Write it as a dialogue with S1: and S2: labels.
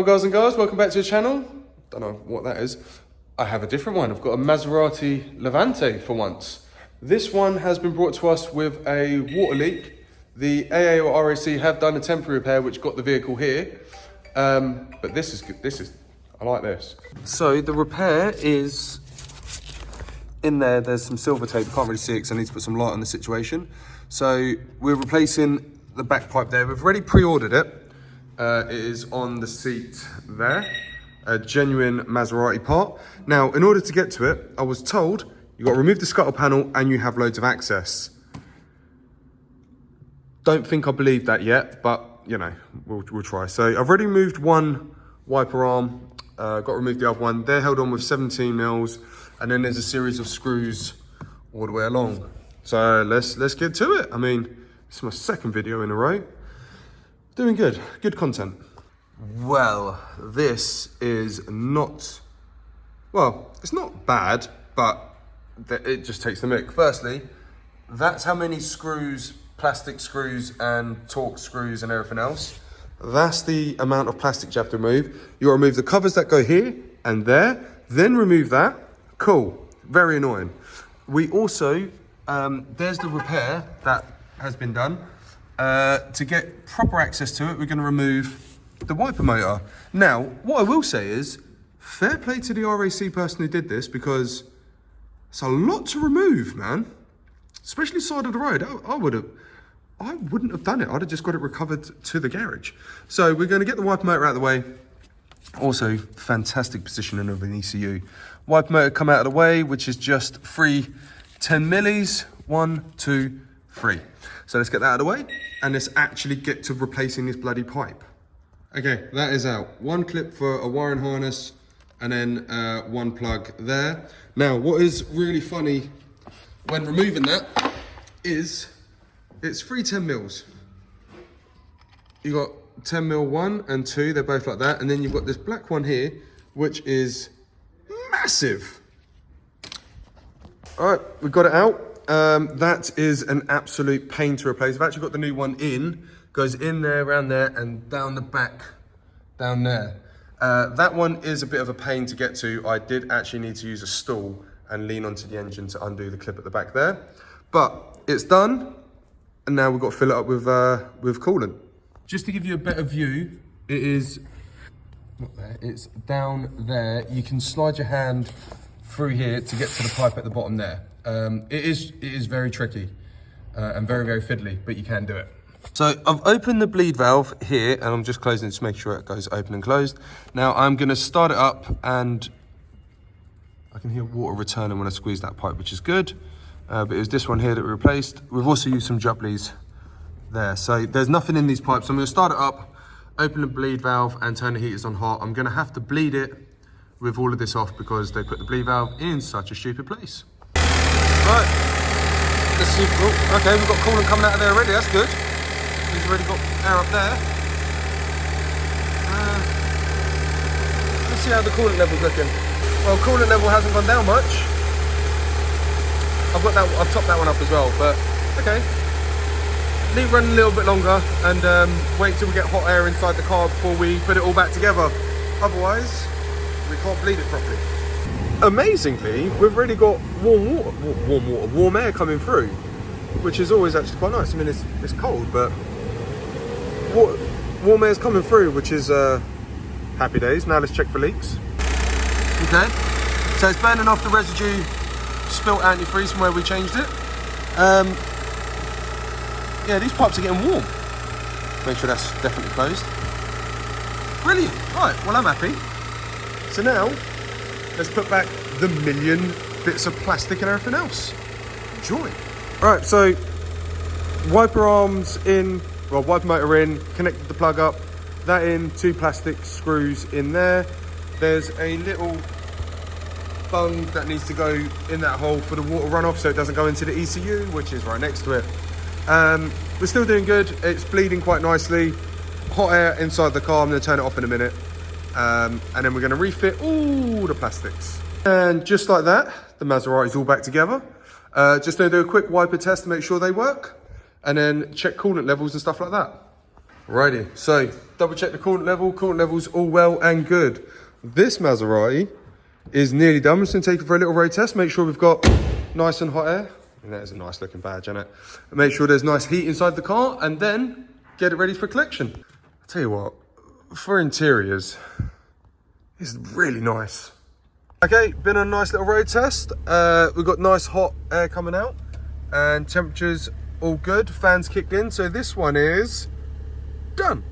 S1: Hello guys and girls, welcome back to the channel. Don't know what that is. I have a different one. I've got a Maserati Levante for once. This one has been brought to us with a water leak. The AA or RAC have done a temporary repair which got the vehicle here. But this is good. I like this. So the repair is in there. There's some silver tape. I can't really see it because I need to put some light on the situation. So we're replacing the back pipe there. We've already pre-ordered it. It is on the seat there, a genuine Maserati part. Now, in order to get to it, I was told you've got to remove the scuttle panel and you have loads of access. Don't think I believe that yet, but you know, we'll try. So I've already removed one wiper arm, got to remove the other one. They're held on with 17 mils, and then there's a series of screws all the way along. So let's get to it. I mean, this is my second video in a row. Doing good content. Well, this is not, well, it's not bad, but it just takes the mick. Firstly, that's how many screws, plastic screws and Torx screws and everything else. That's the amount of plastic you have to remove. You gotta remove the covers that go here and there, then remove that. Cool, very annoying. We also, there's the repair that has been done. To get proper access to it, we're going to remove the wiper motor. Now, what I will say is, fair play to the RAC person who did this, because it's a lot to remove, man. Especially side of the road. I wouldn't have done it. I'd have just got it recovered to the garage. So we're going to get the wiper motor out of the way. Also, fantastic positioning of an ECU. Wiper motor come out of the way, which is just 3 10 millis. 1, 2, 3. So let's get that out of the way and let's actually get to replacing this bloody pipe. Okay, that is out. One clip for a wiring harness and then one plug there. Now, what is really funny when removing that is it's 3 10 mils. You got 10 mil 1 and 2, they're both like that. And then you've got this black one here, which is massive. All right, we've got it out. That is an absolute pain to replace. I've actually got the new one in, goes in there, around there, and down the back, down there. That one is a bit of a pain to get to. I did actually need to use a stool and lean onto the engine to undo the clip at the back there. But it's done, and now we've got to fill it up with coolant. Just to give you a better view, it is, not there, it's down there. You can slide your hand through here to get to the pipe at the bottom there. It is very tricky and very fiddly, but you can do it. So I've opened the bleed valve here and I'm just closing it to make sure it goes open and closed. Now I'm going to start it up and I can hear water returning when I squeeze that pipe, which is good. But it was this one here that we replaced. We've also used some jubblies there. So there's nothing in these pipes. So I'm going to start it up, open the bleed valve and turn the heaters on hot. I'm going to have to bleed it with all of this off because they put the bleed valve in such a stupid place. Right, let's see. Oh, okay, we've got coolant coming out of there already, that's good. We've already got air up there. Let's see how the coolant level's looking. Well, coolant level hasn't gone down much. I've topped that one up as well, but okay. Leave it running a little bit longer and wait till we get hot air inside the car before we put it all back together. Otherwise, we can't bleed it properly. Amazingly, we've really got warm air coming through, which is always actually quite nice. I mean, it's cold, but warm air's coming through, which is happy days. Now let's check for leaks. Okay, so it's burning off the residue spilt antifreeze from where we changed it. Yeah, these pipes are getting warm. Make sure that's definitely closed. Brilliant. Right, well, I'm happy. So now, let's put back the million bits of plastic and everything else. Enjoy. All right, so wiper arms in, well, wiper motor in, connected the plug up, that in, 2 plastic screws in there. There's a little bung that needs to go in that hole for the water runoff so it doesn't go into the ECU, which is right next to it. We're still doing good. It's bleeding quite nicely. Hot air inside the car. I'm going to turn it off in a minute. And then we're going to refit all the plastics. And just like that, the Maserati's all back together. Just going to do a quick wiper test to make sure they work. And then check coolant levels and stuff like that. Alrighty, so double check the coolant level. Coolant level's all well and good. This Maserati is nearly done. We're just gonna take it for a little road test, make sure we've got nice and hot air. And that is a nice looking badge, isn't it? Make sure there's nice heat inside the car, and then get it ready for collection. I'll tell you what, for interiors, it's really nice. Okay, been on a nice little road test. We've got nice hot air coming out, and temperatures all good. Fans kicked in, so this one is done.